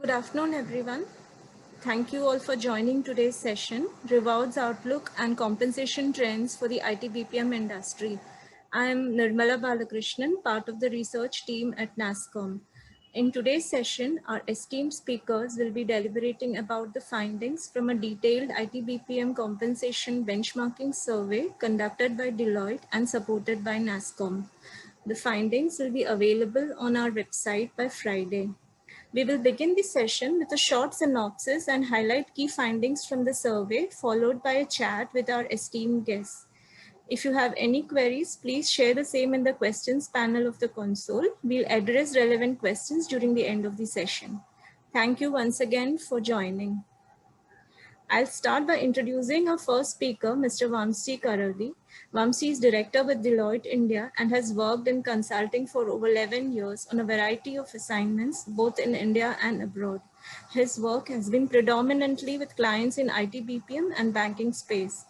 Good afternoon, everyone. Thank you all for joining today's session, Rewards Outlook and Compensation Trends for the IT BPM Industry. I am Nirmala Balakrishnan, part of the research team at NASSCOM. In today's session, our esteemed speakers will be deliberating about the findings from a detailed IT BPM compensation benchmarking survey conducted by Deloitte and supported by NASSCOM. The findings will be available on our website by Friday. We will begin the session with a short synopsis and highlight key findings from the survey, followed by a chat with our esteemed guests. If you have any queries, please share the same in the questions panel of the console. We'll address relevant questions during the end of the session. Thank you once again for joining. I'll start by introducing our first speaker, Mr. Vamsi Karadi. Vamsi is director with Deloitte India and has worked in consulting for over 11 years on a variety of assignments, both in India and abroad. His work has been predominantly with clients in IT BPM and banking space.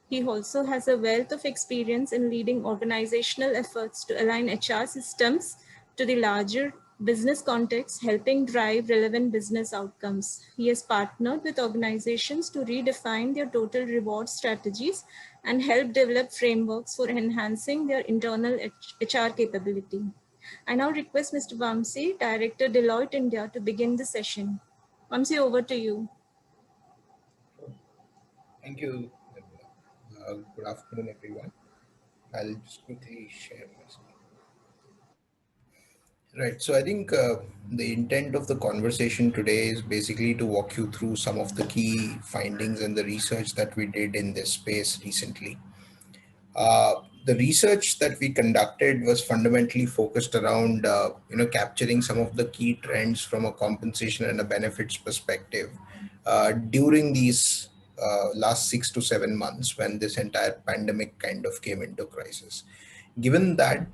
He also has a wealth of experience in leading organizational efforts to align HR systems to the larger business context, helping drive relevant business outcomes. He has partnered with organizations to redefine their total reward strategies and help develop frameworks for enhancing their internal HR capability. I now request Mr. Vamsi, Director Deloitte India, to begin the session. Vamsi, over to you. Thank you. Good afternoon, everyone. I'll just quickly share my screen. Right. So I think the intent of the conversation today is basically to walk you through some of the key findings and the research that we did in this space recently. The research that we conducted was fundamentally focused around, capturing some of the key trends from a compensation and a benefits perspective during these last 6 to 7 months when this entire pandemic kind of came into crisis. Given that,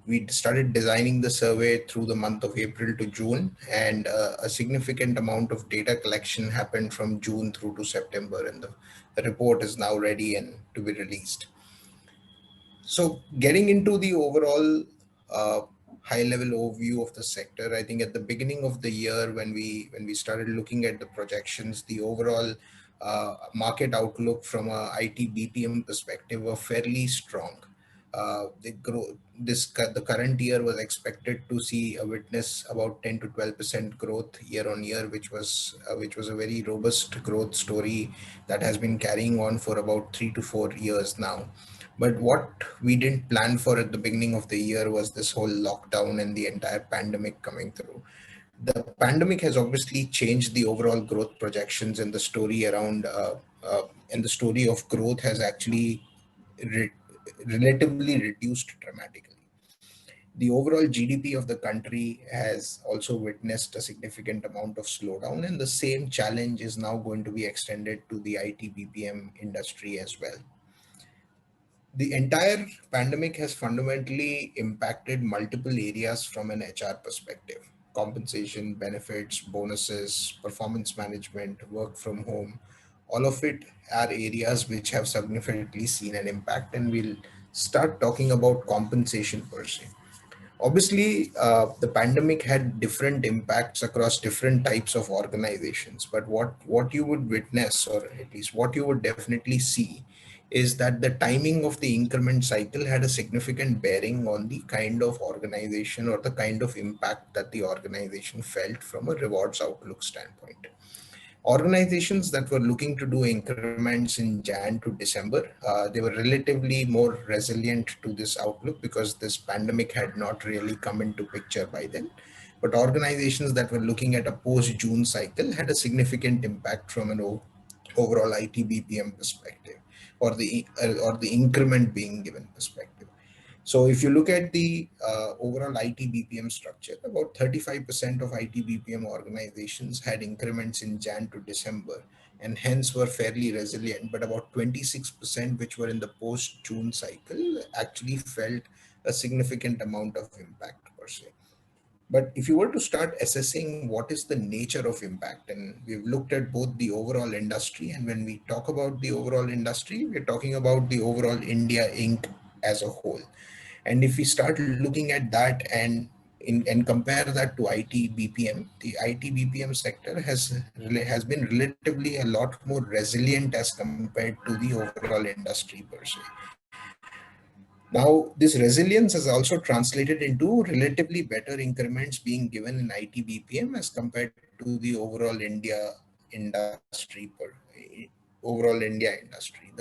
we started designing the survey through the month of April to June, and a significant amount of data collection happened from June through to September, and the report is now ready and to be released. So getting into the overall uh, high level overview of the sector, I think at the beginning of the year when we started looking at the projections, the overall market outlook from a IT BPM perspective were fairly strong. The current year was expected to see a witness about 10 to 12% growth year on year, which was a very robust growth story that has been carrying on for about 3 to 4 years now. But what we didn't plan for at the beginning of the year was this whole lockdown and the entire pandemic coming through. The pandemic has obviously changed the overall growth projections, and the story around and the story of growth has actually re- relatively reduced dramatically. The overall GDP of the country has also witnessed a significant amount of slowdown, and the same challenge is now going to be extended to the IT BPM industry as well. The entire pandemic has fundamentally impacted multiple areas from an HR perspective: compensation, benefits, bonuses, performance management, work from home. All of it are areas which have significantly seen an impact, and we'll start talking about compensation per se. Obviously, the pandemic had different impacts across different types of organizations, but what you would witness, or at least what you would definitely see, is that the timing of the increment cycle had a significant bearing on the kind of organization or the kind of impact that the organization felt from a rewards outlook standpoint. Organizations that were looking to do increments in Jan to December, they were relatively more resilient to this outlook because this pandemic had not really come into picture by then. But organizations that were looking at a post-June cycle had a significant impact from an overall IT BPM perspective, or the increment being given perspective. So if you look at the overall IT BPM structure, about 35% of IT BPM organizations had increments in Jan to December and hence were fairly resilient. But about 26%, which were in the post-June cycle, actually felt a significant amount of impact per se. But if you were to start assessing what is the nature of impact, and we've looked at both the overall industry, and when we talk about the overall industry, we're talking about the overall India Inc. as a whole. And if we start looking at that and and compare that to IT BPM, the IT BPM sector has been relatively a lot more resilient as compared to the overall industry per se. Now, this resilience has also translated into relatively better increments being given in IT BPM as compared to the industry per overall India industry.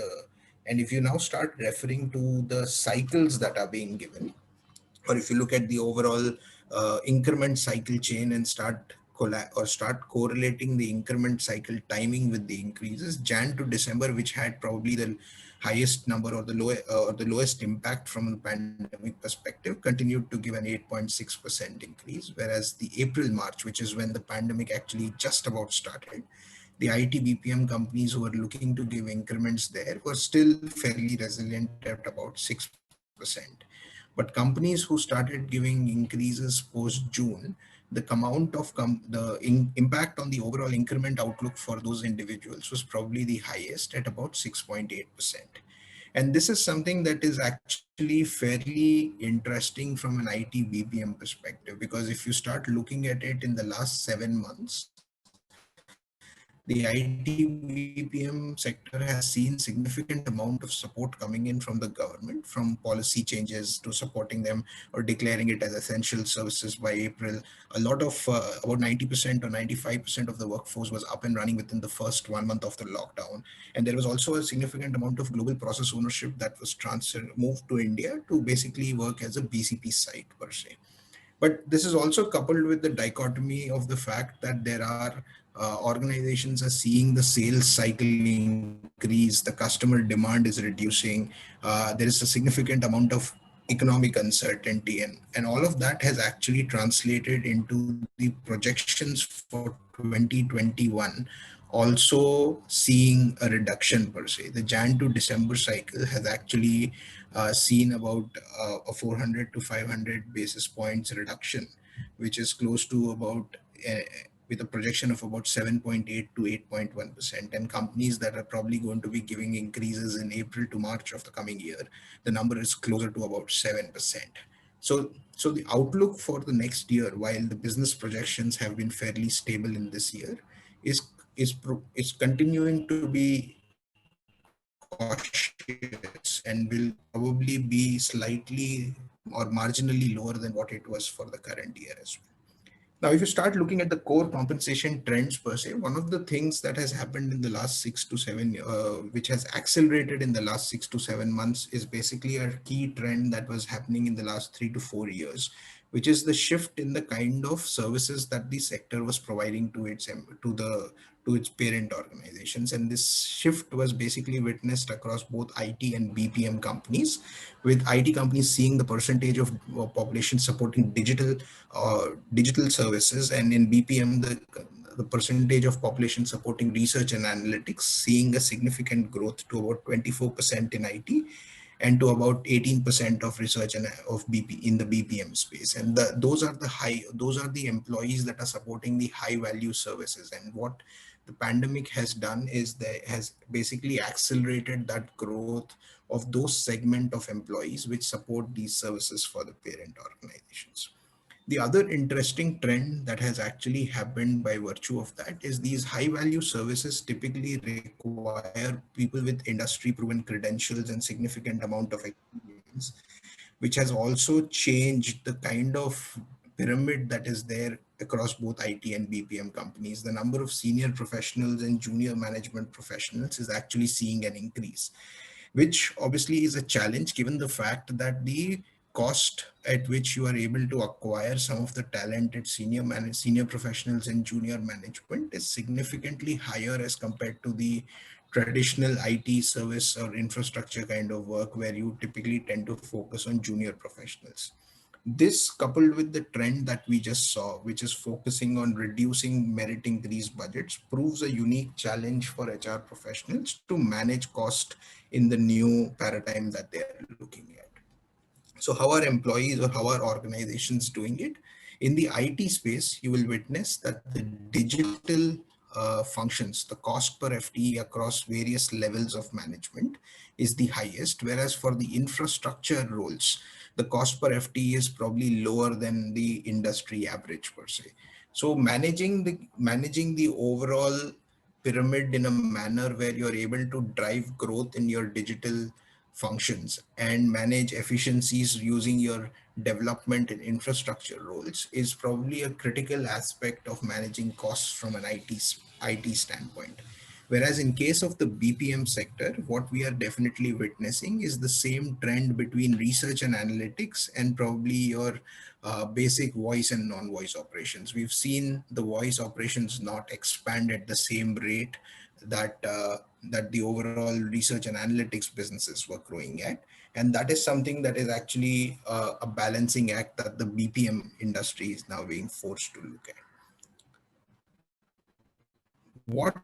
And if you now start referring to the cycles that are being given, or if you look at the overall increment cycle chain and start correlating the increment cycle timing with the increases, Jan to December, which had probably the highest number or the lowest impact from the pandemic perspective, continued to give an 8.6% increase, whereas the April March, which is when the pandemic actually just about started, the IT BPM companies who were looking to give increments there were still fairly resilient at about 6%. But companies who started giving increases post June, the amount of impact on the overall increment outlook for those individuals was probably the highest at about 6.8%. And this is something that is actually fairly interesting from an IT BPM perspective, because if you start looking at it in the last 7 months, the IT BPM sector has seen significant amount of support coming in from the government, from policy changes to supporting them or declaring it as essential services by April. A lot of about 90% or 95% of the workforce was up and running within the first 1 month of the lockdown. And there was also a significant amount of global process ownership that was moved to India to basically work as a BCP site per se. But this is also coupled with the dichotomy of the fact that there are organizations are seeing the sales cycle increase, the customer demand is reducing, there is a significant amount of economic uncertainty, and all of that has actually translated into the projections for 2021 also seeing a reduction per se. The Jan to December cycle has actually seen about a 400 to 500 basis points reduction, which is close to about with a projection of about 7.8 to 8.1%. And companies that are probably going to be giving increases in April to March of the coming year, the number is closer to about 7%. So the outlook for the next year, while the business projections have been fairly stable in this year, is is continuing to be cautious and will probably be slightly or marginally lower than what it was for the current year as well. Now, if you start looking at the core compensation trends per se, one of the things that has happened in the last 6 to 7, which has accelerated in the last 6 to 7 months, is basically a key trend that was happening in the last 3 to 4 years, which is the shift in the kind of services that the sector was providing to its parent organizations. And this shift was basically witnessed across both IT and BPM companies, with IT companies seeing the percentage of population supporting digital services, and in BPM the percentage of population supporting research and analytics seeing a significant growth to about 24% in IT and to about 18% of research and of BP in the BPM space. And those are the employees that are supporting the high value services. And what the pandemic has done is that has basically accelerated that growth of those segment of employees which support these services for the parent organizations. The other interesting trend that has actually happened by virtue of that is these high value services typically require people with industry proven credentials and significant amount of experience, which has also changed the kind of pyramid that is there across both IT and BPM companies. The number of senior professionals and junior management professionals is actually seeing an increase, which obviously is a challenge given the fact that the cost at which you are able to acquire some of the talented senior professionals and junior management is significantly higher as compared to the traditional IT service or infrastructure kind of work where you typically tend to focus on junior professionals. This, coupled with the trend that we just saw, which is focusing on reducing merit increase budgets, proves a unique challenge for HR professionals to manage cost in the new paradigm that they are looking at. So how are employees or how are organizations doing it? In the IT space, you will witness that the digital functions, the cost per FTE across various levels of management is the highest, whereas for the infrastructure roles, the cost per FTE is probably lower than the industry average per se. So managing the overall pyramid in a manner where you're able to drive growth in your digital functions and manage efficiencies using your development and infrastructure roles is probably a critical aspect of managing costs from an IT standpoint. Whereas in case of the BPM sector, what we are definitely witnessing is the same trend between research and analytics and probably your basic voice and non-voice operations. We've seen the voice operations not expand at the same rate that the overall research and analytics businesses were growing at, and that is something that is actually a balancing act that the BPM industry is now being forced to look at. What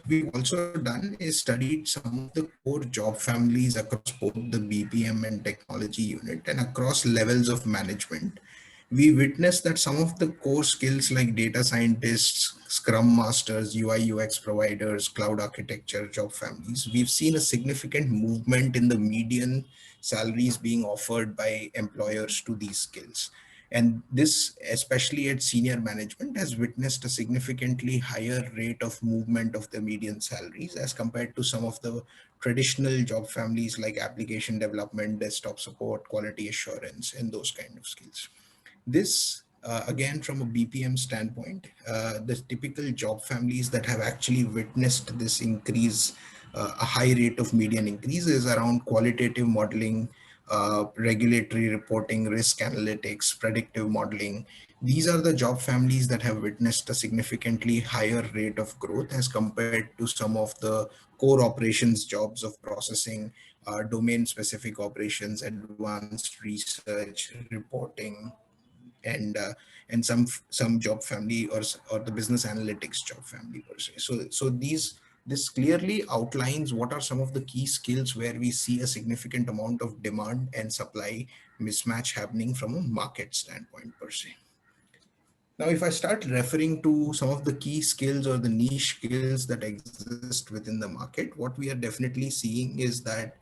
we've also done is studied some of the core job families across both the BPM and technology unit and across levels of management. We witnessed that some of the core skills like data scientists, scrum masters, UI UX providers, cloud architecture job families, we've seen a significant movement in the median salaries being offered by employers to these skills. And this, especially at senior management, has witnessed a significantly higher rate of movement of the median salaries as compared to some of the traditional job families like application development, desktop support, quality assurance, and those kind of skills. This, again, from a BPM standpoint, the typical job families that have actually witnessed this increase, a high rate of median increase, is around qualitative modeling, regulatory reporting, risk analytics, predictive modeling. These are the job families that have witnessed a significantly higher rate of growth as compared to some of the core operations jobs of processing, domain specific operations, advanced research, reporting, and some job family or the business analytics job family per se. So this clearly outlines what are some of the key skills where we see a significant amount of demand and supply mismatch happening from a market standpoint per se. Now, if I start referring to some of the key skills or the niche skills that exist within the market, what we are definitely seeing is that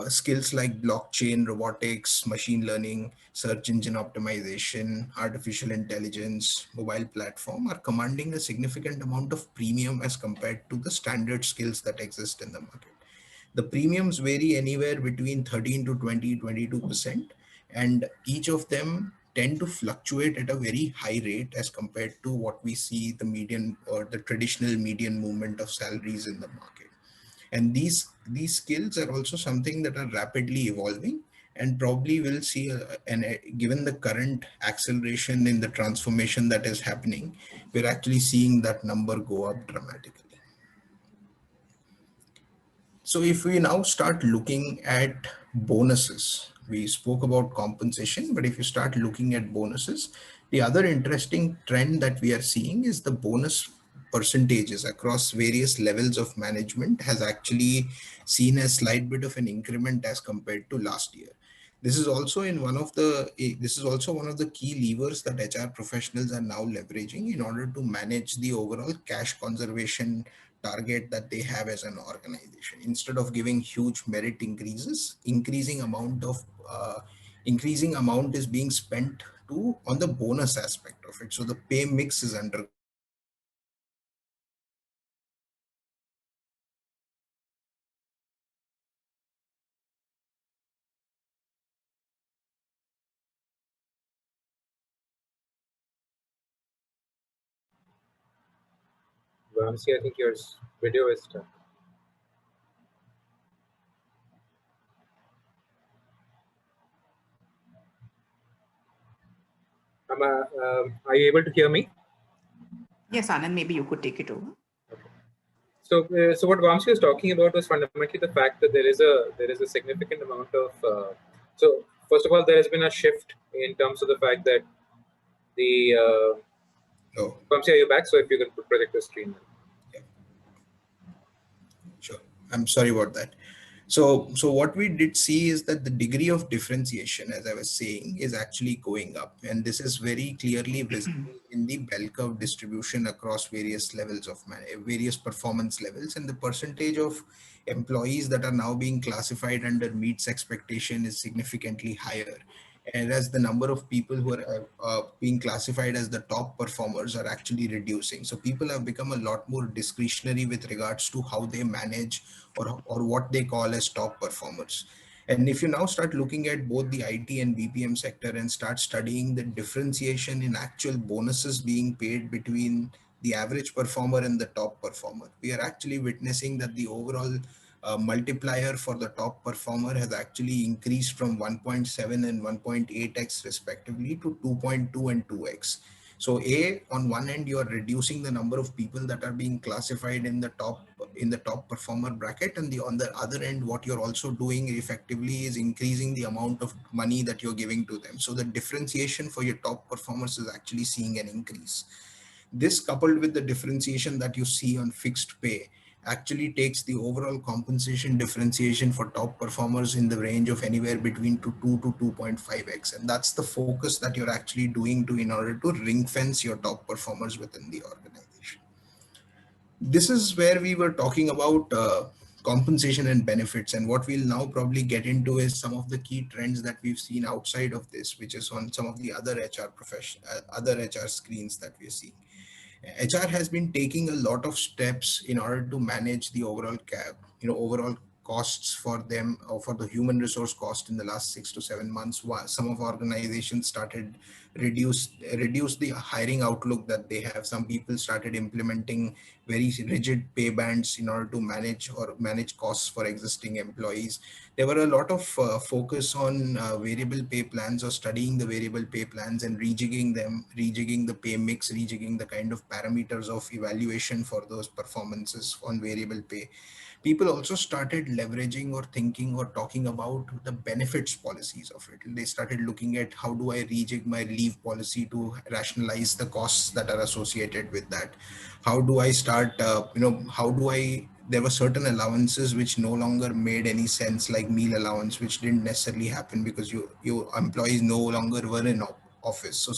skills like blockchain, robotics, machine learning, search engine optimization, artificial intelligence, mobile platform are commanding a significant amount of premium as compared to the standard skills that exist in the market. The premiums vary anywhere between 13 to 20, 22%, and each of them tend to fluctuate at a very high rate as compared to what we see the median or the traditional median movement of salaries in the market. And these skills are also something that are rapidly evolving and probably will see, given the current acceleration in the transformation that is happening, we're actually seeing that number go up dramatically. So if we now start looking at bonuses, we spoke about compensation, but if you start looking at bonuses, the other interesting trend that we are seeing is the bonus percentages across various levels of management has actually seen a slight bit of an increment as compared to last year. This is also one of the key levers that HR professionals are now leveraging in order to manage the overall cash conservation target that they have as an organization. Instead of giving huge merit increases, increasing amount is being spent to on the bonus aspect of it. So the pay mix is under. Vamsi, I think your video is stuck. Are you able to hear me? Yes, Anand, maybe you could take it over. Okay. So what Vamsi was talking about was fundamentally the fact that there is a significant amount of. So first of all, there has been a shift in terms of the fact that the. Oh, Vamsi, are you back? So if you can project the screen. yeah. Sure. I'm sorry about that. So what we did see is that the degree of differentiation, as I was saying, is actually going up, and this is very clearly visible in the bell curve distribution across various levels of various performance levels, and the percentage of employees that are now being classified under meets expectation is significantly higher, and as the number of people who are being classified as the top performers are actually reducing. So people have become a lot more discretionary with regards to how they manage or what they call as top performers. And if you now start looking at both the IT and BPM sector and start studying the differentiation in actual bonuses being paid between the average performer and the top performer, we are actually witnessing that the overall multiplier for the top performer has actually increased from 1.7 and 1.8x respectively to 2.2 and 2x. So on one end, you are reducing the number of people that are being classified in the top performer bracket, and on the other end, what you're also doing effectively is increasing the amount of money that you're giving to them. So the differentiation for your top performers is actually seeing an increase. This, coupled with the differentiation that you see on fixed pay, actually takes the overall compensation differentiation for top performers in the range of anywhere between 2 to 2.5x. And that's the focus that you're actually doing in order to ring fence your top performers within the organization. This is where we were talking about compensation and benefits, and what we'll now probably get into is some of the key trends that we've seen outside of this, which is on some of the other other HR screens that we're seeing. HR has been taking a lot of steps in order to manage the overall costs for them, or for the human resource cost in the last 6 to 7 months. Some of organizations started reduce the hiring outlook that they have. Some people started implementing very rigid pay bands in order to manage costs for existing employees. There were a lot of focus on variable pay plans, or studying the variable pay plans and rejigging the pay mix, rejigging the kind of parameters of evaluation for those performances on variable pay. People also started leveraging or thinking or talking about the benefits policies of it. They started looking at, how do I rejig my leave policy to rationalize the costs that are associated with that? How do I start, there were certain allowances which no longer made any sense, like meal allowance, which didn't necessarily happen because your employees no longer were in office. So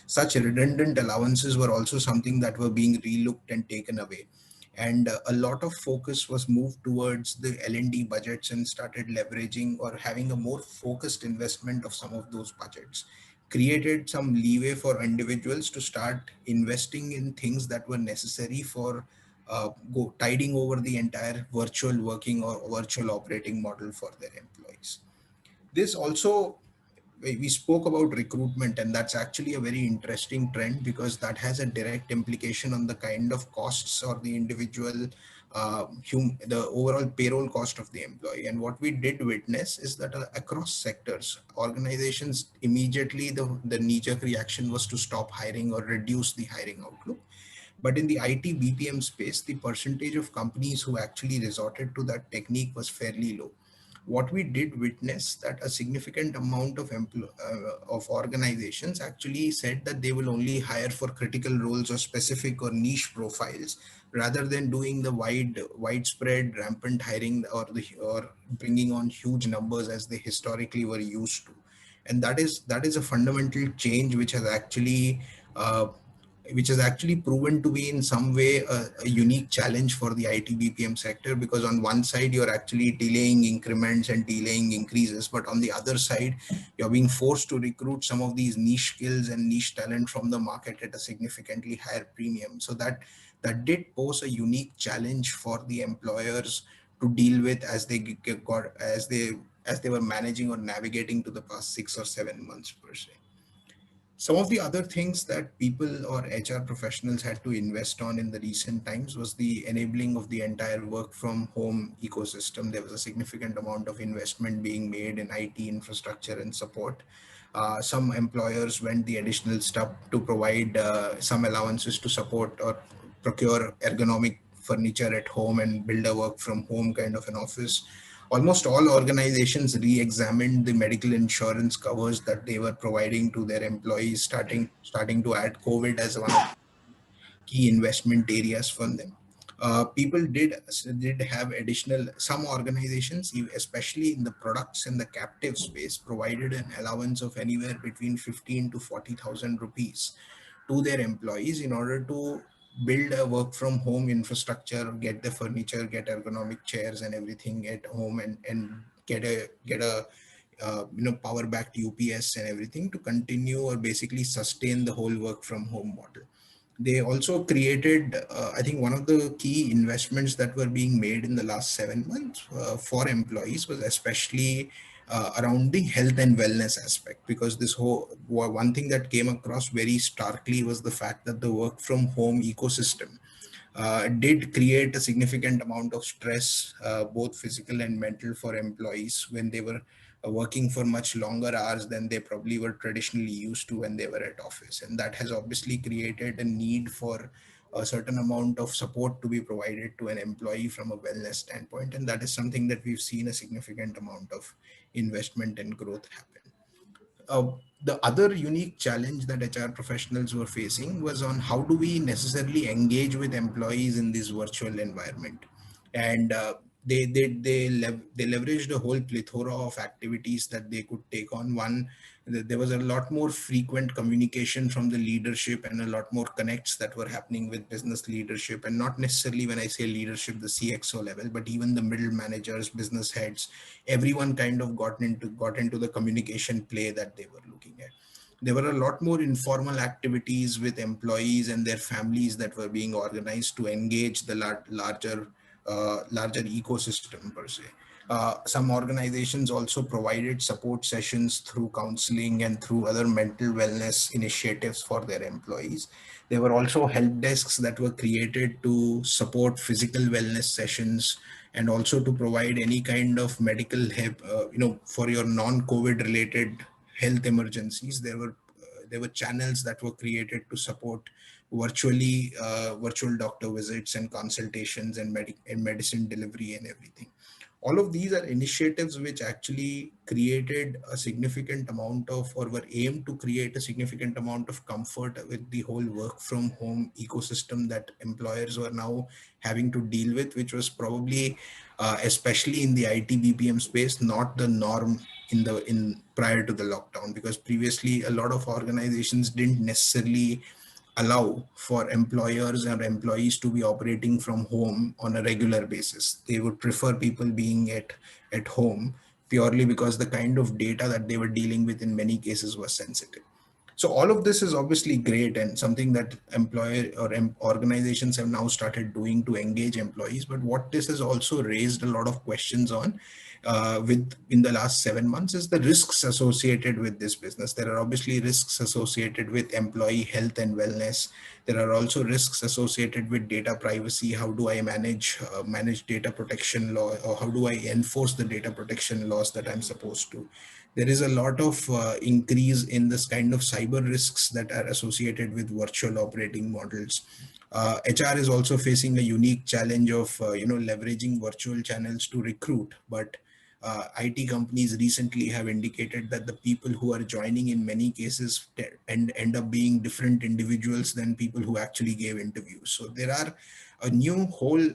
such redundant allowances were also something that were being relooked and taken away. And a lot of focus was moved towards the L&D budgets, and started leveraging or having a more focused investment of some of those budgets, created some leeway for individuals to start investing in things that were necessary for tiding over the entire virtual working or virtual operating model for their employees. This also, we spoke about recruitment, and that's actually a very interesting trend, because that has a direct implication on the kind of costs or the individual the overall payroll cost of the employee. And what we did witness is that across sectors, organizations immediately, the knee-jerk reaction was to stop hiring or reduce the hiring outlook. But in the IT BPM space, the percentage of companies who actually resorted to that technique was fairly low. What we did witness, that a significant amount of organizations actually said that they will only hire for critical roles or specific or niche profiles, rather than doing the widespread rampant hiring, or bringing on huge numbers as they historically were used to. And that is a fundamental change uh, which has actually proven to be in some way a unique challenge for the IT BPM sector, because on one side you're actually delaying increments and delaying increases, but on the other side you're being forced to recruit some of these niche skills and niche talent from the market at a significantly higher premium. So that did pose a unique challenge for the employers to deal with as they were managing or navigating to the past 6 or 7 months per se. Some of the other things that people or HR professionals had to invest on in the recent times was the enabling of the entire work from home ecosystem. There was a significant amount of investment being made in IT infrastructure and support. Some employers went the additional step to provide some allowances to support or procure ergonomic furniture at home and build a work from home kind of an office. Almost all organizations re-examined the medical insurance covers that they were providing to their employees, starting to add COVID as one of the key investment areas for them. people did have additional, some organizations, especially in the products and the captive space, provided an allowance of anywhere between 15 to 40,000 rupees to their employees in order to build a work from home infrastructure, get the furniture, get ergonomic chairs and everything at home, and get a power backed UPS and everything to continue or basically sustain the whole work from home model. They also created, I think one of the key investments that were being made in the last 7 months for employees was especially around the health and wellness aspect, because this whole one thing that came across very starkly was the fact that the work from home ecosystem did create a significant amount of stress, both physical and mental, for employees when they were working for much longer hours than they probably were traditionally used to when they were at office. And that has obviously created a need for a certain amount of support to be provided to an employee from a wellness standpoint. And that is something that we've seen a significant amount of investment and growth happen. The other unique challenge that HR professionals were facing was on how do we necessarily engage with employees in this virtual environment. And they leveraged a whole plethora of activities that they could take on. One, there was a lot more frequent communication from the leadership and a lot more connects that were happening with business leadership, and not necessarily, when I say leadership, the CXO level, but even the middle managers, business heads, everyone kind of got into the communication play that they were looking at. There were a lot more informal activities with employees and their families that were being organized to engage the larger ecosystem per se. Some organizations also provided support sessions through counseling and through other mental wellness initiatives for their employees. There were also help desks that were created to support physical wellness sessions, and also to provide any kind of medical help, for your non-COVID related health emergencies. There were channels that were created to support virtual doctor visits and consultations and medicine delivery and everything. All of these are initiatives which actually created a significant amount of, or were aimed to create a significant amount of comfort with the whole work from home ecosystem that employers were now having to deal with, which was probably, especially in the IT BPM space, not the norm in prior to the lockdown, because previously a lot of organizations didn't necessarily allow for employers and employees to be operating from home on a regular basis. They would prefer people being at home, purely because the kind of data that they were dealing with in many cases was sensitive. So all of this is obviously great and something that employer or organizations have now started doing to engage employees. But what this has also raised a lot of questions on in the last 7 months is the risks associated with this business. There are obviously risks associated with employee health and wellness. There are also risks associated with data privacy. How do I manage data protection law, or how do I enforce the data protection laws that I'm supposed to? There is a lot of increase in this kind of cyber risks that are associated with virtual operating models. HR is also facing a unique challenge of leveraging virtual channels to recruit, but IT companies recently have indicated that the people who are joining in many cases end up being different individuals than people who actually gave interviews. So there are a new whole,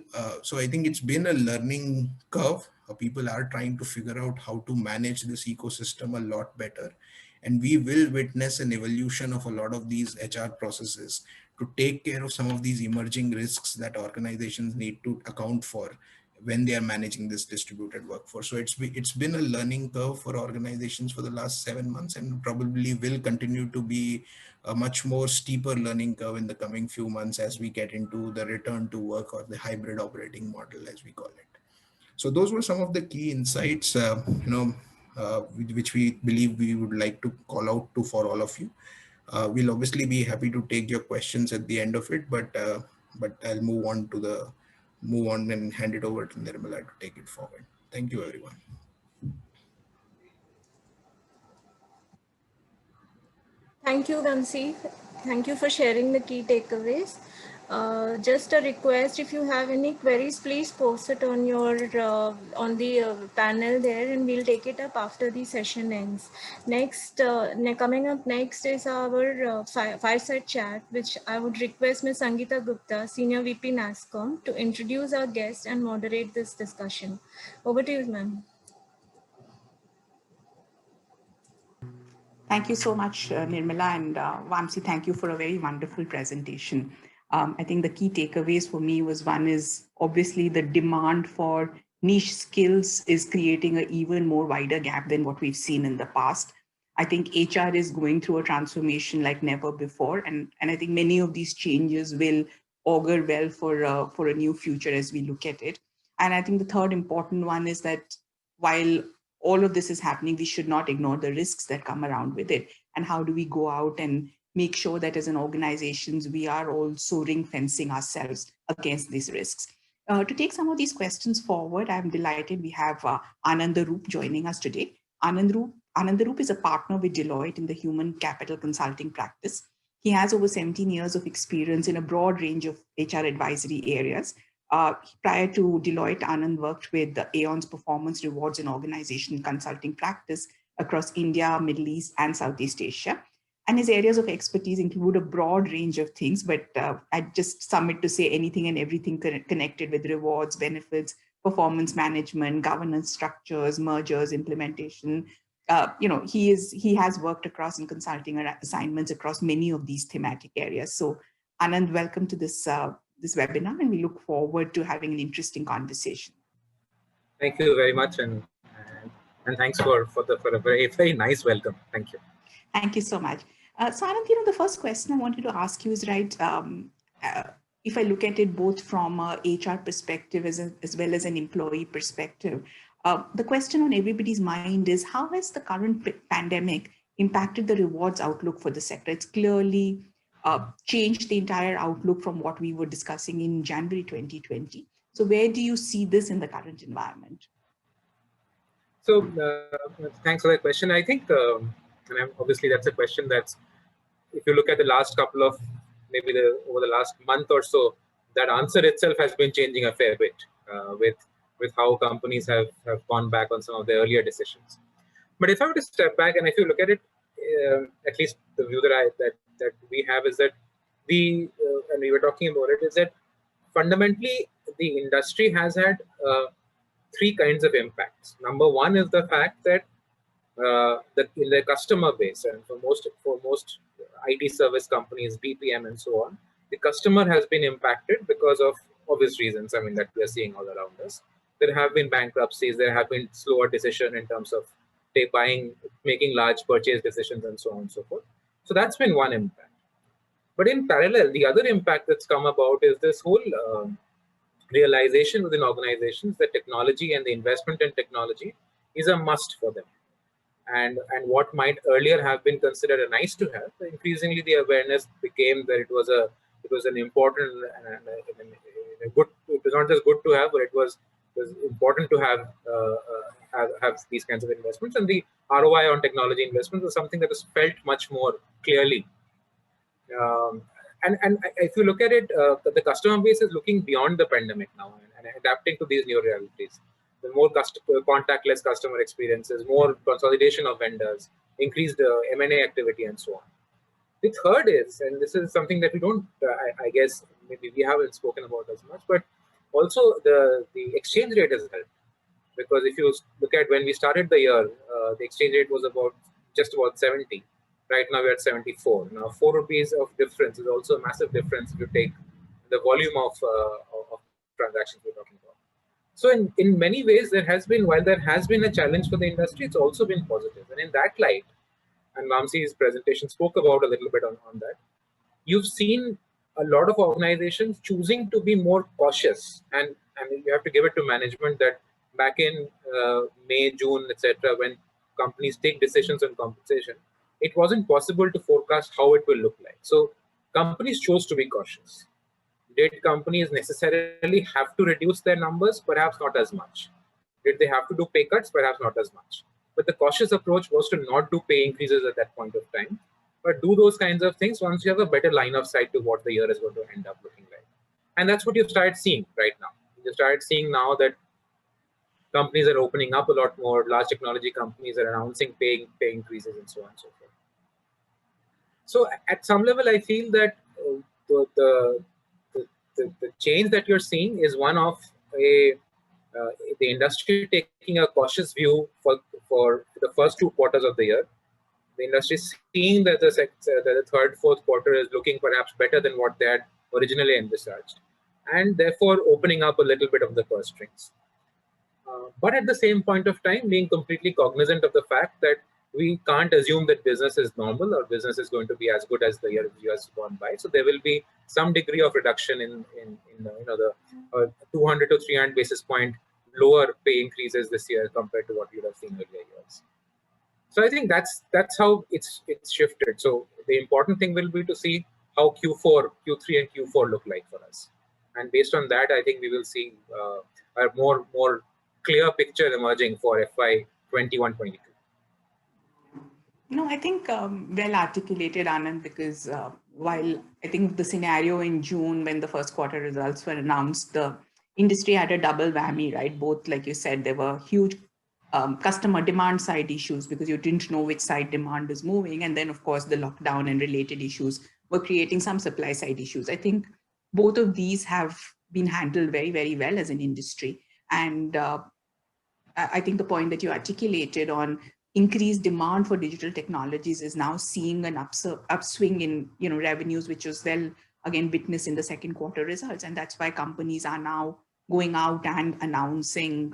so I think it's been a learning curve. People are trying to figure out how to manage this ecosystem a lot better. And we will witness an evolution of a lot of these HR processes to take care of some of these emerging risks that organizations need to account for when they are managing this distributed workforce. So it's been a learning curve for organizations for the last 7 months, and probably will continue to be a much more steeper learning curve in the coming few months as we get into the return to work, or the hybrid operating model as we call it. So those were some of the key insights, which we believe we would like to call out to for all of you. We'll obviously be happy to take your questions at the end of it, but I'll move on and hand it over to Nirmala to take it forward. Thank you, everyone. Thank you, Vamsi. Thank you for sharing the key takeaways. Just a request, if you have any queries, please post it on your on the panel there, and we'll take it up after the session ends. Next, coming up next is our fireside chat, which I would request Ms. Sangeeta Gupta, Senior VP NASSCOM, to introduce our guest and moderate this discussion. Over to you, ma'am. Thank you so much, Nirmala, and Vamsi, thank you for a very wonderful presentation. I think the key takeaways for me was, one is obviously the demand for niche skills is creating an even more wider gap than what we've seen in the past. I think HR is going through a transformation like never before, and I think many of these changes will augur well for a new future as we look at it. And I think the third important one is that while all of this is happening, we should not ignore the risks that come around with it. And how do we go out and make sure that as an organizations, we are also ring fencing ourselves against these risks? To take some of these questions forward, I'm delighted we have Anand Roop joining us today. Anand Roop is a partner with Deloitte in the human capital consulting practice. He has over 17 years of experience in a broad range of HR advisory areas. Prior to Deloitte, Anand worked with Aon's performance rewards and organization consulting practice across India, Middle East, and Southeast Asia. And his areas of expertise include a broad range of things, but I'd just sum it to say anything and everything connected with rewards, benefits, performance management, governance structures, mergers, implementation. He has worked across in consulting assignments across many of these thematic areas. So Anand, welcome to this webinar, and we look forward to having an interesting conversation. Thank you very much, and thanks for a very nice welcome. Thank you. Thank you so much. So Anand, the first question I wanted to ask you is, if I look at it both from a HR perspective as well as an employee perspective, the question on everybody's mind is, how has the current pandemic impacted the rewards outlook for the sector? It's clearly changed the entire outlook from what we were discussing in January 2020. So where do you see this in the current environment? So thanks for that question. I think, and obviously that's a question that's, if you look at the last couple of, maybe over the last month or so, that answer itself has been changing a fair bit with how companies have gone back on some of their earlier decisions. But if I were to step back, and if you look at it, at least the view that we have is that and we were talking about it, is that fundamentally the industry has had three kinds of impacts. Number one is the fact that in the customer base, and for most IT service companies, BPM and so on, the customer has been impacted because of obvious reasons. I mean, that we are seeing all around us. There have been bankruptcies, there have been slower decision in terms of making large purchase decisions and so on and so forth. So that's been one impact. But in parallel, the other impact that's come about is this whole realization within organizations that technology and the investment in technology is a must for them. And what might earlier have been considered a nice to have, increasingly the awareness became that it was an important and a good. It was not just good to have, but it was important to have these kinds of investments. And the ROI on technology investments was something that was felt much more clearly. And if you look at it, the customer base is looking beyond the pandemic now and adapting to these new realities. The more contactless customer experiences, more consolidation of vendors, increased M&A activity, and so on. The third is, and this is something that we don't, I guess, maybe we haven't spoken about as much, but also the exchange rate has helped. Because if you look at when we started the year, the exchange rate was just about 70. Right now we're at 74. Now 4 rupees of difference is also a massive difference if you take the volume of transactions we're talking about. So in many ways, while there has been a challenge for the industry, it's also been positive. And in that light, and Vamsi's presentation spoke about a little bit on that, you've seen a lot of organizations choosing to be more cautious. And you have to give it to management that back in May, June, etc., when companies take decisions on compensation, it wasn't possible to forecast how it will look like. So companies chose to be cautious. Did companies necessarily have to reduce their numbers? Perhaps not as much. Did they have to do pay cuts? Perhaps not as much. But the cautious approach was to not do pay increases at that point of time, but do those kinds of things once you have a better line of sight to what the year is going to end up looking like. And that's what you started seeing right now. You started seeing now that companies are opening up a lot more. Large technology companies are announcing pay increases and so on and so forth. So at some level, I feel that the change that you're seeing is one of the industry taking a cautious view for the first 2 quarters of the year. The industry is seeing that the third, fourth quarter is looking perhaps better than what they had originally envisaged, and therefore opening up a little bit of the purse strings. But at the same point of time, being completely cognizant of the fact that we can't assume that business is normal or business is going to be as good as the year has gone by. So there will be some degree of reduction in the 200 to 300 basis point lower pay increases this year compared to what you would have seen earlier years. So I think that's how it's shifted. So the important thing will be to see how Q3 and Q4 look like for us, and based on that, I think we will see a more clear picture emerging for FY 21-22. No, I think well articulated, Anand, because while I think the scenario in June when the first quarter results were announced, the industry had a double whammy, right? Both, like you said, there were huge customer demand side issues because you didn't know which side demand is moving. And then, of course, the lockdown and related issues were creating some supply side issues. I think both of these have been handled very, very well as an industry. And I think the point that you articulated on increased demand for digital technologies is now seeing an upswing in revenues, which was well again witnessed in the second quarter results, and that's why companies are now going out and announcing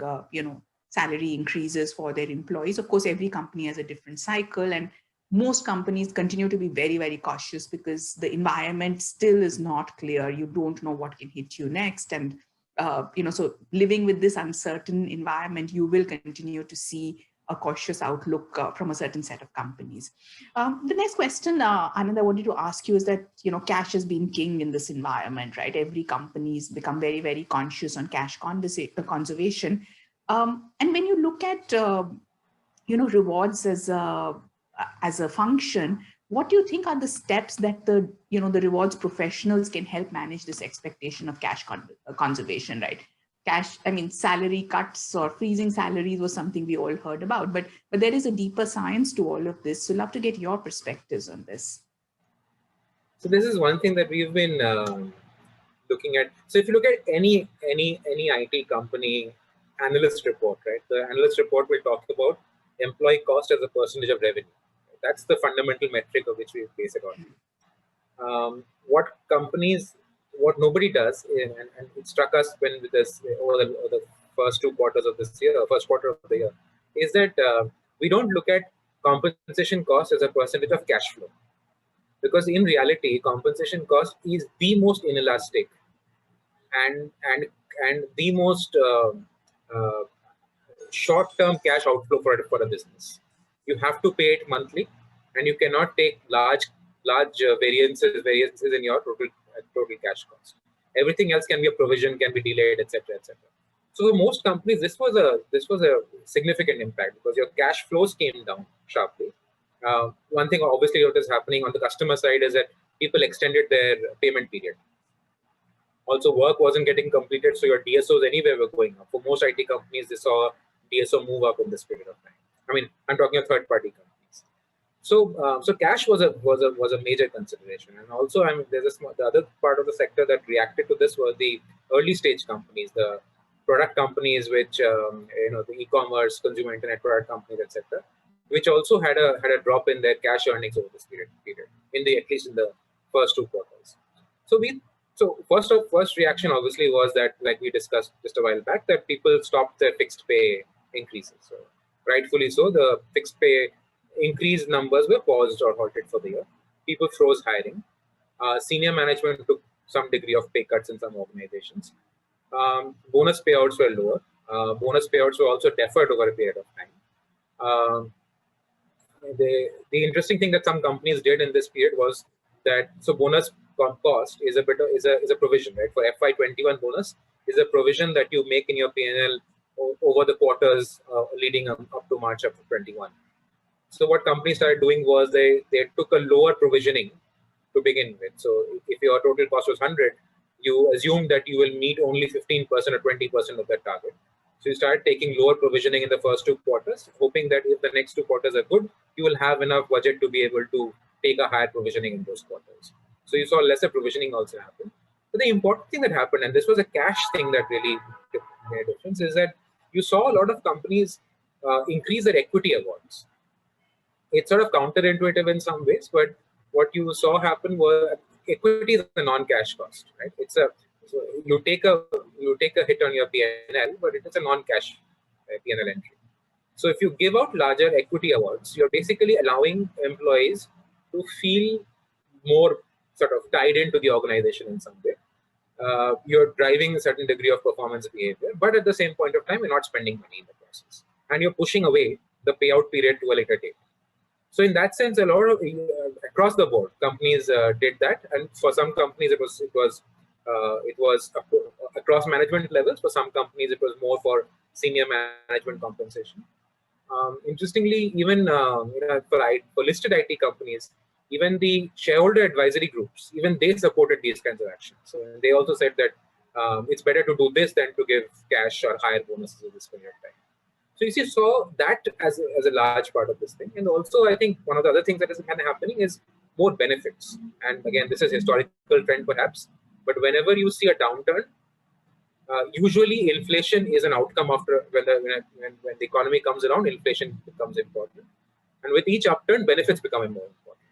salary increases for their employees. Of course, every company has a different cycle, and most companies continue to be very, very cautious because the environment still is not clear. You don't know what can hit you next, and so living with this uncertain environment, you will continue to see a cautious outlook from a certain set of companies. The next question, Anand, I wanted to ask you is that, cash has been king in this environment, right? Every company's become very, very conscious on cash conservation. And when you look at, rewards as a function, what do you think are the steps that the rewards professionals can help manage this expectation of cash conservation, right? Salary cuts or freezing salaries was something we all heard about, but there is a deeper science to all of this. So love to get your perspectives on this. So this is one thing that we've been looking at. So if you look at any IT company analyst report, right? The analyst report will talk about employee cost as a percentage of revenue. That's the fundamental metric of which we base it on. What nobody does, and it struck us when with this over the first 2 quarters of this year, first quarter of the year, is that we don't look at compensation cost as a percentage of cash flow, because in reality, compensation cost is the most inelastic and the most short-term cash outflow for a business. You have to pay it monthly, and you cannot take large variances in your total cash cost. Everything else can be a provision, can be delayed, etc., etc. So for most companies, this was a significant impact because your cash flows came down sharply. One thing obviously what is happening on the customer side is that people extended their payment period. Also, work wasn't getting completed, so your DSOs anyway were going up. For most IT companies, they saw DSO move up in this period of time. I mean, I'm talking of third-party companies. So cash was a major consideration, and also the other part of the sector that reacted to this were the early stage companies, the product companies, which the e-commerce, consumer internet product companies, etc., which also had a drop in their cash earnings over this period at least in the first 2 quarters. So first reaction obviously was that, like we discussed just a while back, that people stopped their fixed pay increases. So rightfully so, the fixed pay increase numbers were paused or halted for the year. People froze hiring. Senior management took some degree of pay cuts in some organizations. Bonus payouts were lower. Bonus payouts were also deferred over a period of time. The interesting thing that some companies did in this period was that bonus cost is a provision, right? For FY21 bonus is a provision that you make in your P&L over the quarters leading up to March of 21. So what companies started doing was they took a lower provisioning to begin with. So if your total cost was 100, you assume that you will meet only 15% or 20% of that target. So you start taking lower provisioning in the first 2 quarters, hoping that if the next 2 quarters are good, you will have enough budget to be able to take a higher provisioning in those quarters. So you saw lesser provisioning also happen. But the important thing that happened, and this was a cash thing that really made a difference, is that you saw a lot of companies increase their equity awards. It's sort of counterintuitive in some ways, but what you saw happen was equity is a non-cash cost, right? It's a so you take a hit on your P&L, but it is a non-cash P&L entry. So if you give out larger equity awards, you're basically allowing employees to feel more sort of tied into the organization in some way. You're driving a certain degree of performance behavior, but at the same point of time, you're not spending money in the process, and you're pushing away the payout period to a later date. So in that sense, a lot of across the board, companies did that, and for some companies it was across management levels. For some companies, it was more for senior management compensation. Interestingly, even for listed IT companies, even the shareholder advisory groups, even they supported these kinds of actions. So they also said that it's better to do this than to give cash or higher bonuses at this period of time. So you saw that as a large part of this thing. And also, I think one of the other things that is kind of happening is more benefits. And again, this is a historical trend perhaps, but whenever you see a downturn, usually inflation is an outcome after when the economy comes around, inflation becomes important. And with each upturn, benefits become more important.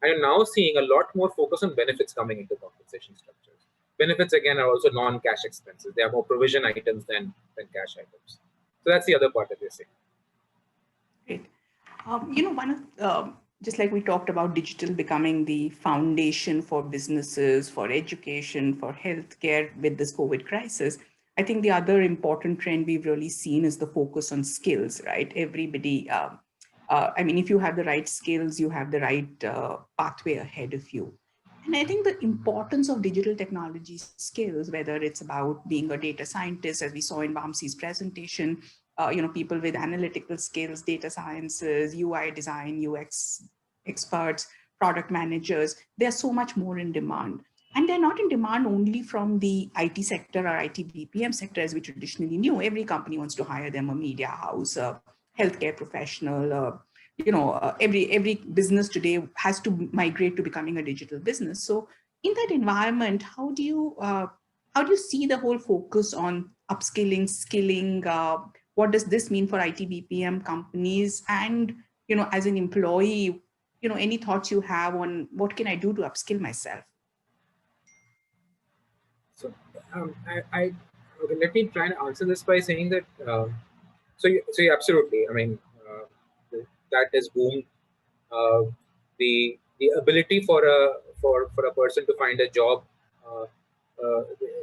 I am now seeing a lot more focus on benefits coming into compensation structures. Benefits, again, are also non-cash expenses. They are more provision items than cash items. So that's the other part that we're seeing. Great. One of just like we talked about digital becoming the foundation for businesses, for education, for healthcare with this COVID crisis, I think the other important trend we've really seen is the focus on skills, right? Everybody, if you have the right skills, you have the right pathway ahead of you. And I think the importance of digital technology skills, whether it's about being a data scientist, as we saw in Vamsi's presentation, people with analytical skills, data sciences, UI design, UX experts, product managers, they're so much more in demand. And they're not in demand only from the IT sector or IT BPM sector, as we traditionally knew. Every company wants to hire them, a media house, a healthcare professional, every business today has to migrate to becoming a digital business. So in that environment, how do you see the whole focus on upskilling, skilling? What does this mean for IT BPM companies? And, as an employee, any thoughts you have on what can I do to upskill myself? So okay, let me try and answer this by saying that, so absolutely, that has boomed. The ability for a person to find a job,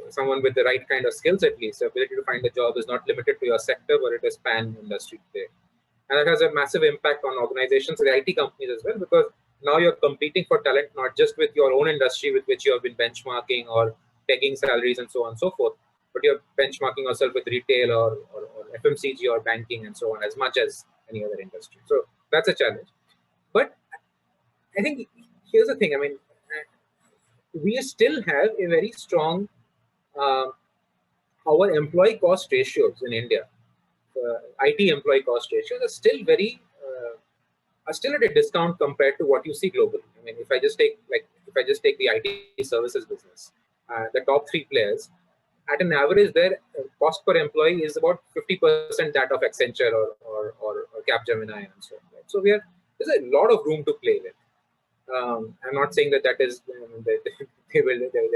someone with the right kind of skills, at least the ability to find a job is not limited to your sector, but it is pan industry today, and that has a massive impact on organizations, the IT companies as well, because now you're competing for talent not just with your own industry with which you have been benchmarking or pegging salaries and so on and so forth, but you're benchmarking yourself with retail or FMCG or banking and so on as much as any other industry. So that's a challenge. But I think here's the thing. We still have a very strong our employee cost ratios in India. IT employee cost ratios are still still at a discount compared to what you see globally. If I just take the IT services business, the top 3 players, at an average, their cost per employee is about 50% that of Accenture or Capgemini and so on. Right? So there's a lot of room to play with. I'm not saying that is that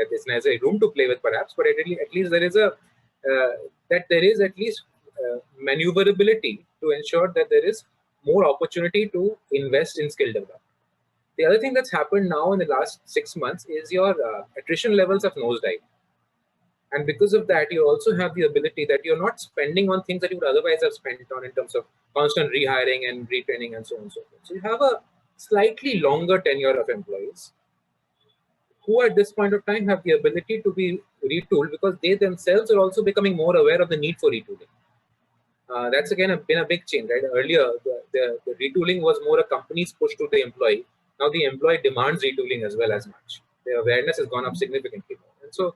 there's necessarily room to play with, perhaps, but at least there is at least maneuverability to ensure that there is more opportunity to invest in skill development. The other thing that's happened now in the last 6 months is your attrition levels have nosedived. And because of that, you also have the ability that you're not spending on things that you would otherwise have spent on in terms of constant rehiring and retraining and so on and so forth. So you have a slightly longer tenure of employees who at this point of time have the ability to be retooled because they themselves are also becoming more aware of the need for retooling. That's again been a big change, right? Earlier, the retooling was more a company's push to the employee. Now the employee demands retooling as well as much. The awareness has gone up significantly more. And so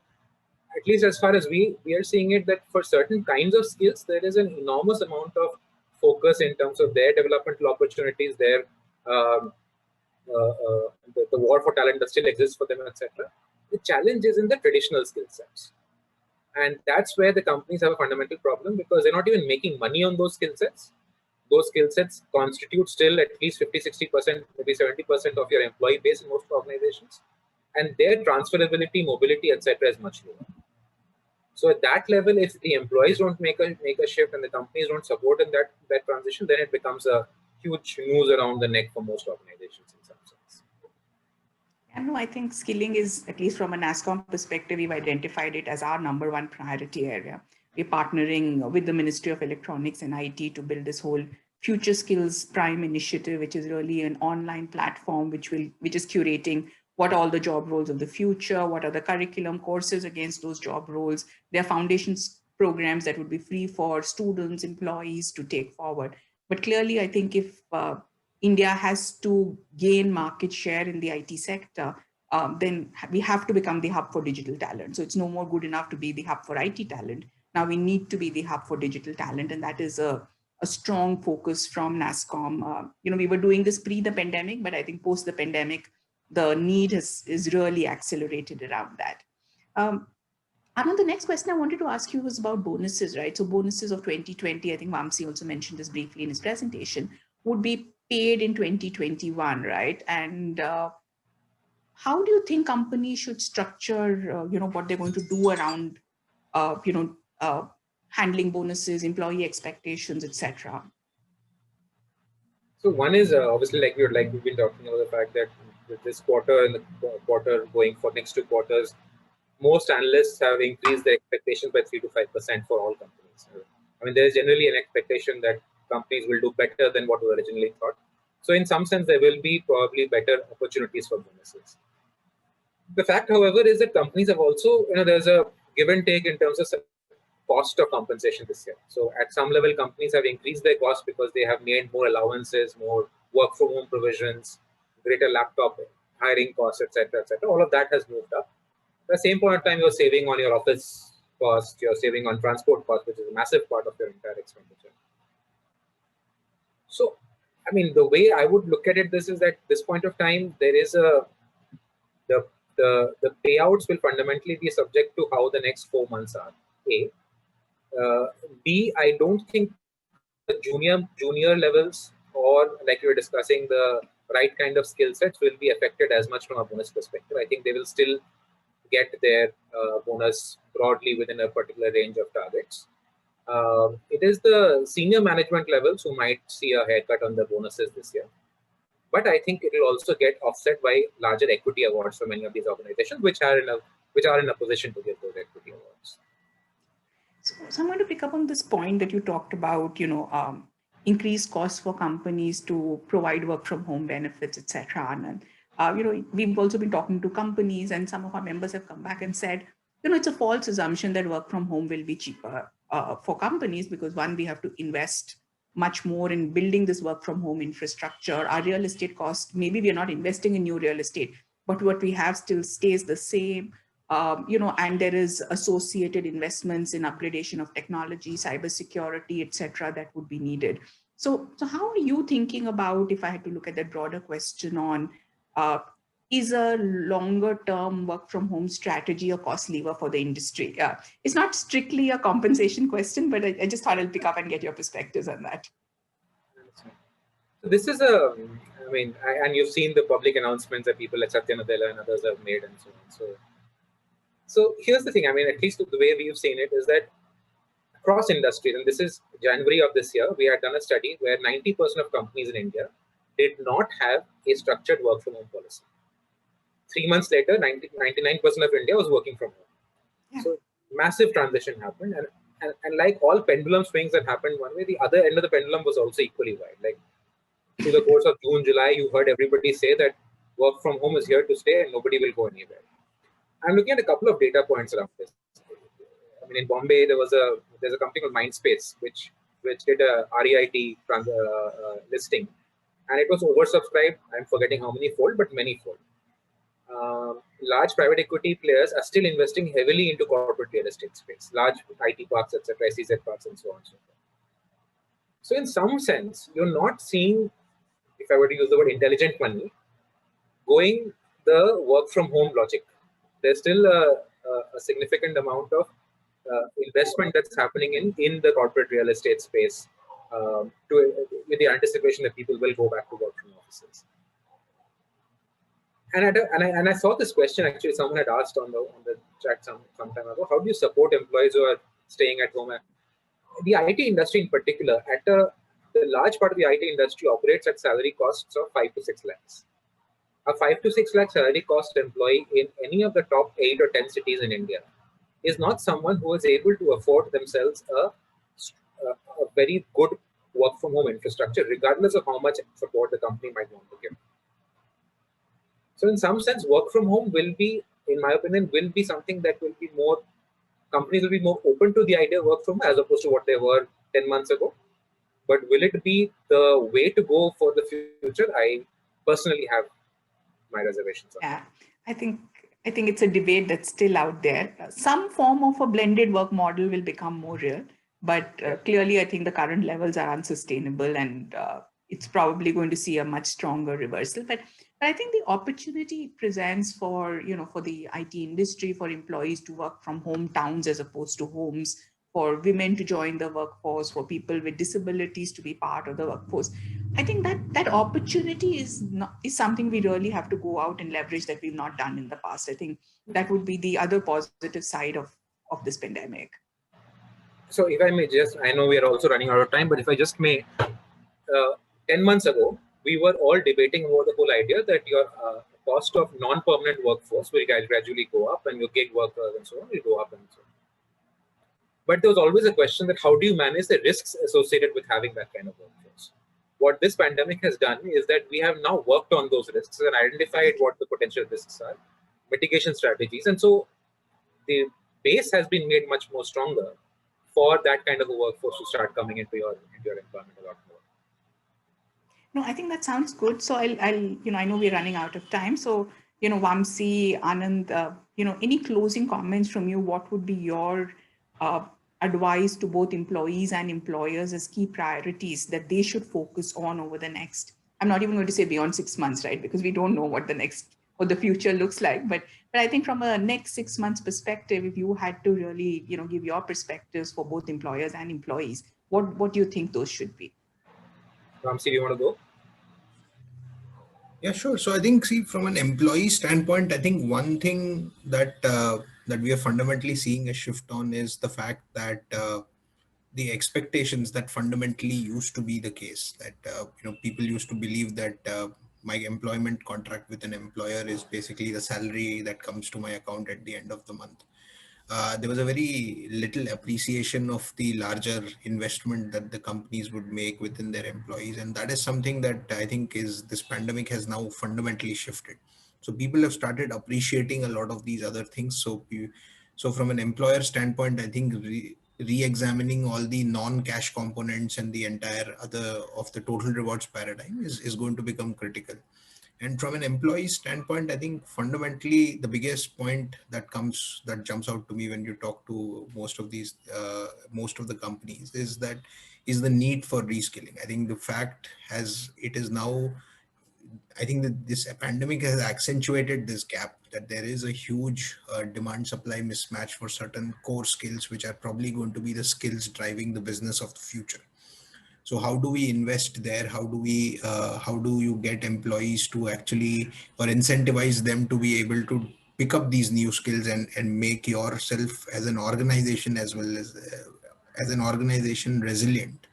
at least as far as we are seeing it, that for certain kinds of skills, there is an enormous amount of focus in terms of their developmental opportunities, their the war for talent that still exists for them, etc. The challenge is in the traditional skill sets. And that's where the companies have a fundamental problem, because they're not even making money on those skill sets. Those skill sets constitute still at least 50, 60%, maybe 70% of your employee base in most organizations. And their transferability, mobility, etc. is much lower. So at that level, if the employees don't make a shift and the companies don't support in that transition, then it becomes a huge noose around the neck for most organizations in some sense. And no, I think skilling is, at least from a NASSCOM perspective, we've identified it as our #1 priority area. We're partnering with the Ministry of Electronics and IT to build this whole Future Skills Prime initiative, which is really an online platform which is curating what all the job roles of the future, what are the curriculum courses against those job roles. There are foundations programs that would be free for students, employees to take forward. But clearly, I think if India has to gain market share in the IT sector, then we have to become the hub for digital talent. So it's no more good enough to be the hub for IT talent. Now we need to be the hub for digital talent. And that is a strong focus from NASSCOM. We were doing this pre the pandemic, but I think post the pandemic, the need is really accelerated around that. Anand, the next question I wanted to ask you was about bonuses, right? So bonuses of 2020, I think Vamsi also mentioned this briefly in his presentation, would be paid in 2021, right? And how do you think companies should structure, what they're going to do around, handling bonuses, employee expectations, etc.? So one is obviously we've been talking about the fact that this quarter and the quarter going for next 2 quarters, most analysts have increased their expectations by 3 to 5% for all companies. I mean, there is generally an expectation that companies will do better than what we originally thought. So in some sense, there will be probably better opportunities for bonuses. The fact, however, is that companies have also, there's a give and take in terms of cost of compensation this year. So at some level, companies have increased their cost because they have made more allowances, more work from home provisions, greater laptop hiring costs, etc., etc. All of that has moved up. At the same point in time, you're saving on your office cost, you're saving on transport cost, which is a massive part of your entire expenditure. So, I mean, the way I would look at it, this is that this point of time, there is the payouts will fundamentally be subject to how the next 4 months are. A. B, I don't think the junior levels, or like we were discussing, the right kind of skill sets will be affected as much from a bonus perspective. I think they will still get their bonus broadly within a particular range of targets. It is the senior management levels who might see a haircut on the bonuses this year. But I think it will also get offset by larger equity awards for many of these organizations, which are in a position to get those equity awards. So I'm going to pick up on this point that you talked about, increased costs for companies to provide work from home benefits, etc. And we've also been talking to companies, and some of our members have come back and said, it's a false assumption that work from home will be cheaper for companies, because one, we have to invest much more in building this work from home infrastructure. Our real estate costs, maybe we are not investing in new real estate, but what we have still stays the same. And there is associated investments in upgradation of technology, cybersecurity, etc., that would be needed. So how are you thinking about, if I had to look at that broader question on, is a longer term work from home strategy a cost lever for the industry? It's not strictly a compensation question, but I just thought I'll pick up and get your perspectives on that. So this is and you've seen the public announcements that people like Satya Nadella and others have made and so on. So here's the thing, at least the way we've seen it is that across industries, and this is January of this year, we had done a study where 90% of companies in India did not have a structured work from home policy. 3 months later, 99% of India was working from home. Yeah. So massive transition happened. And like all pendulum swings that happened one way, the other end of the pendulum was also equally wide. Like through the course of June, July, you heard everybody say that work from home is here to stay and nobody will go anywhere. I'm looking at a couple of data points around this. In Bombay, there's a company called Mindspace, which did a REIT listing, and it was oversubscribed. I'm forgetting how many fold, but many fold. large private equity players are still investing heavily into corporate real estate space, large IT parks, etc., SEZ parks, and so on and so forth. So in some sense, you're not seeing, if I were to use the word intelligent money, going the work from home logic. There's still a significant amount of investment that's happening in the corporate real estate space with the anticipation that people will go back to work from offices. And I saw this question actually someone had asked on the chat some time ago. How do you support employees who are staying at home? The IT industry in particular, the large part of the IT industry operates at salary costs of 5 to 6 lakhs. A 5 to 6 lakh salary cost employee in any of the top 8 or 10 cities in India is not someone who is able to afford themselves a very good work from home infrastructure, regardless of how much support the company might want to give. So in some sense, work from home will be, in my opinion, will be something that will be more, companies will be more open to the idea of work from home as opposed to what they were 10 months ago. But will it be the way to go for the future? I personally have my reservations on. Yeah, I think it's a debate that's still out there. Some form of a blended work model will become more real, but clearly I think the current levels are unsustainable, and it's probably going to see a much stronger reversal. But I think the opportunity it presents for the IT industry, for employees to work from hometowns as opposed to homes, for women to join the workforce, for people with disabilities to be part of the workforce. I think that opportunity is something we really have to go out and leverage that we've not done in the past. I think that would be the other positive side of this pandemic. So if I may just, I know we are also running out of time, but if I just may, 10 months ago, we were all debating over the whole idea that your cost of non-permanent workforce will gradually go up and your gig workers and so on will go up and so on. But there was always a question that how do you manage the risks associated with having that kind of workforce? What this pandemic has done is that we have now worked on those risks and identified what the potential risks are, mitigation strategies. And so the base has been made much more stronger for that kind of a workforce to start coming into your employment a lot more. No, I think that sounds good. So I'll I know we're running out of time. So, Vamsi, Anand, any closing comments from you? What would be your advice to both employees and employers as key priorities that they should focus on over the next, I'm not even going to say beyond 6 months, right? Because we don't know what the future looks like. But I think from a next 6 months perspective, if you had to really, give your perspectives for both employers and employees, what do you think those should be? Vamsi, do you want to go? Yeah, sure. So I think, from an employee standpoint, I think one thing that that we are fundamentally seeing a shift on is the fact that the expectations that fundamentally used to be the case, that people used to believe that my employment contract with an employer is basically the salary that comes to my account at the end of the month. There was a very little appreciation of the larger investment that the companies would make within their employees. And that is something that I think this pandemic has now fundamentally shifted. So people have started appreciating a lot of these other things. So from an employer standpoint, I think re-examining all the non-cash components and the entire other of the total rewards paradigm is going to become critical. And from an employee standpoint, I think fundamentally the biggest point that jumps out to me when you talk to most of the companies is the need for reskilling. I think the fact I think that this pandemic has accentuated this gap, that there is a huge demand supply mismatch for certain core skills, which are probably going to be the skills driving the business of the future. So how do we invest there? How do you get employees to actually, or incentivize them to be able to pick up these new skills and make yourself as an organization, as well as an organization, resilient,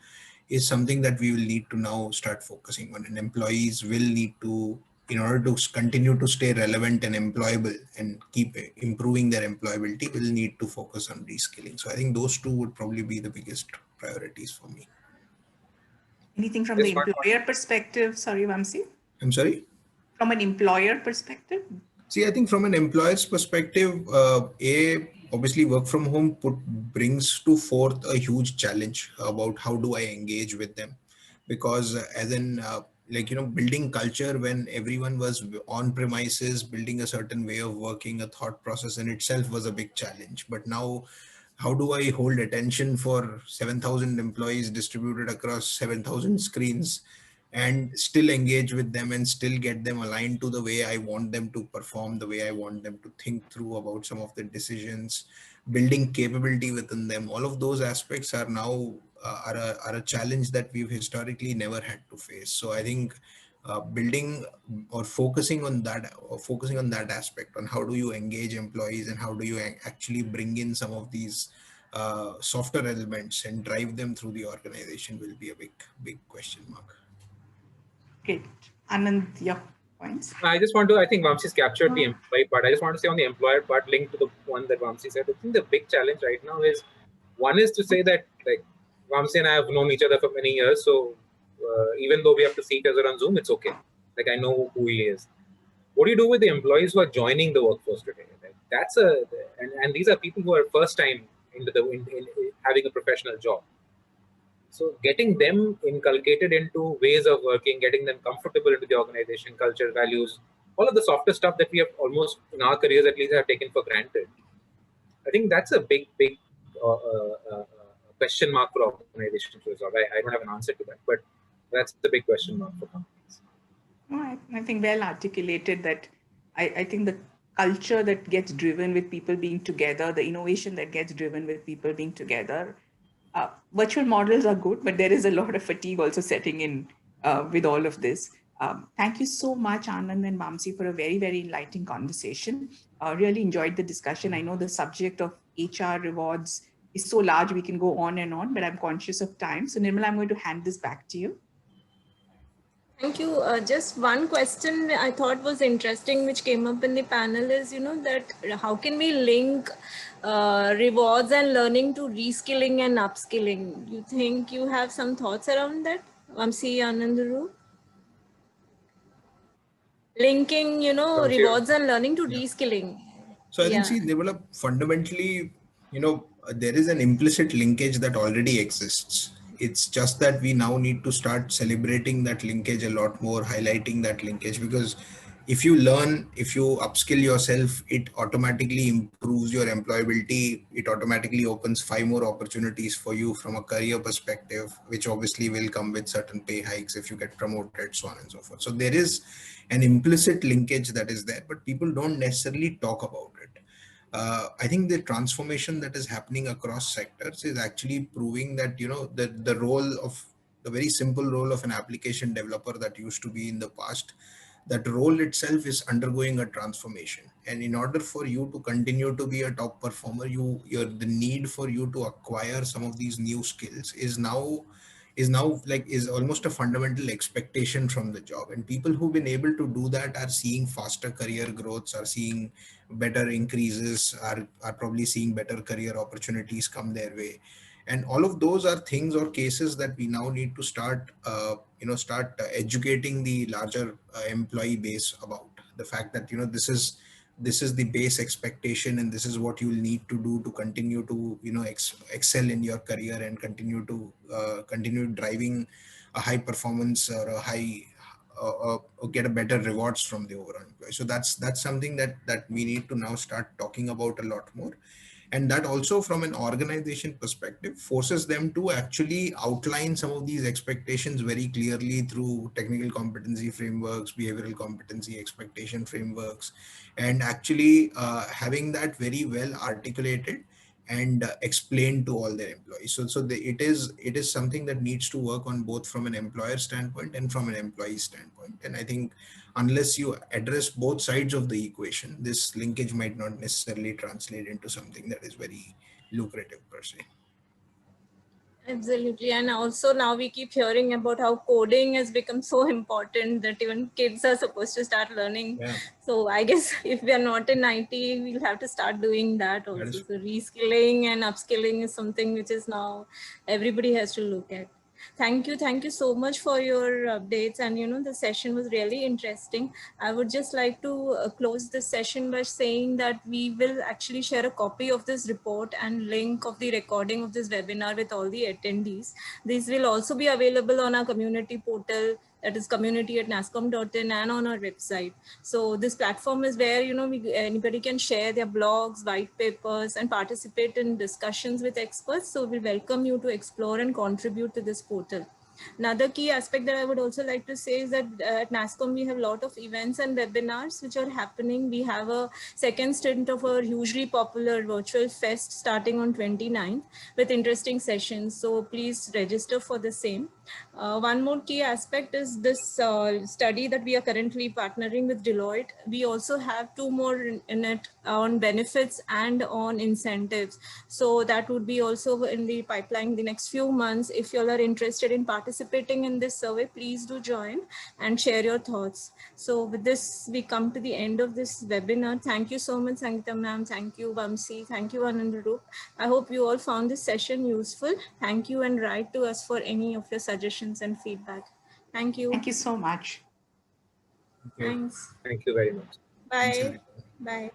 is something that we will need to now start focusing on. And employees will need to, in order to continue to stay relevant and employable and keep improving their employability, will need to focus on reskilling. So I think those two would probably be the biggest priorities for me. Anything from the employer perspective? Sorry, Vamsi. I'm sorry? From an employer perspective? See, I think from an employer's perspective, obviously work from home brings to forth a huge challenge about how do I engage with them. Because as in like, building culture when everyone was on premises, building a certain way of working, a thought process in itself was a big challenge. But now, how do I hold attention for 7,000 employees distributed across 7,000 screens and still engage with them and still get them aligned to the way I want them to perform, the way I want them to think through about some of the decisions, building capability within them? All of those aspects are now are a challenge that we've historically never had to face. So I think building or focusing on that aspect, on how do you engage employees and how do you actually bring in some of these softer elements and drive them through the organization will be a big question mark. Great. Anand, your points? I just want to, I think Vamsi's captured the employee part. I just want to say on the employer part, linked to the one that Vamsi said, I think the big challenge right now is, one is to say that, like, Vamsi and I have known each other for many years. So even though we have to see each other on Zoom, it's okay. Like, I know who he is. What do you do with the employees who are joining the workforce today? Like, that's and these are people who are first time into in having a professional job. So getting them inculcated into ways of working, getting them comfortable into the organization, culture, values, all of the softer stuff that we have almost in our careers at least have taken for granted. I think that's a big question mark for organizations to resolve. I don't have an answer to that, but that's the big question mark for companies. No, I think well articulated that I think the culture that gets driven with people being together, the innovation that gets driven with people being together. Virtual models are good, but there is a lot of fatigue also setting in with all of this. Thank you so much, Anand and Vamsi, for a very, very enlightening conversation. Really enjoyed the discussion. I know the subject of HR rewards is so large, we can go on and on, but I'm conscious of time. So Nirmala, I'm going to hand this back to you. Thank you. Just one question I thought was interesting, which came up in the panel is, that how can we link rewards and learning to reskilling and upskilling? You think you have some thoughts around that? Vamsi, Ananduru? Linking, rewards and learning to reskilling. So I think, see, Nirmala, fundamentally, there is an implicit linkage that already exists. It's just that we now need to start celebrating that linkage a lot more, highlighting that linkage, because if you learn, if you upskill yourself, it automatically improves your employability. It automatically opens 5 more opportunities for you from a career perspective, which obviously will come with certain pay hikes if you get promoted, so on and so forth. So there is an implicit linkage that is there, but people don't necessarily talk about it. I think the transformation that is happening across sectors is actually proving that, the role of the very simple role of an application developer that used to be in the past, that role itself is undergoing a transformation. And in order for you to continue to be a top performer, the need for you to acquire some of these new skills is almost a fundamental expectation from the job. And people who've been able to do that are seeing faster career growths, are seeing better increases, are probably seeing better career opportunities come their way. And all of those are things or cases that we now need to start educating the larger employee base about the fact that, this is the base expectation, and this is what you will need to do to continue to, excel in your career and continue driving a high performance or a high or get a better rewards from the overall employee. So that's something that we need to now start talking about a lot more. And that also, from an organization perspective, forces them to actually outline some of these expectations very clearly through technical competency frameworks, behavioral competency expectation frameworks, and actually having that very well articulated and explained to all their employees. It is something that needs to work on both from an employer standpoint and from an employee standpoint. And I think unless you address both sides of the equation, this linkage might not necessarily translate into something that is very lucrative per se. Absolutely. And also now we keep hearing about how coding has become so important that even kids are supposed to start learning. Yeah. So I guess if we are not in IT, we'll have to start doing that also. So reskilling and upskilling is something which is now everybody has to look at. Thank you so much for your updates, and the session was really interesting. I would just like to close this session by saying that we will actually share a copy of this report and link of the recording of this webinar with all the attendees. This will also be available on our community portal that is community@nascom.in, and on our website. So this platform is where, anybody can share their blogs, white papers, and participate in discussions with experts. So we welcome you to explore and contribute to this portal. Another key aspect that I would also like to say is that at NASSCOM, we have a lot of events and webinars which are happening. We have a second stint of our hugely popular virtual fest starting on 29th with interesting sessions. So please register for the same. One more key aspect is this study that we are currently partnering with Deloitte. We also have 2 more in it on benefits and on incentives. So that would be also in the pipeline the next few months. If you all are interested in participating in this survey, please do join and share your thoughts. So with this, we come to the end of this webinar. Thank you so much, Sangeeta ma'am. Thank you, Vamsi. Thank you, Anandarup. I hope you all found this session useful. Thank you, and write to us for any of your suggestions and feedback. Thank you. Thank you so much. Thanks. Thank you very much. Bye. Bye.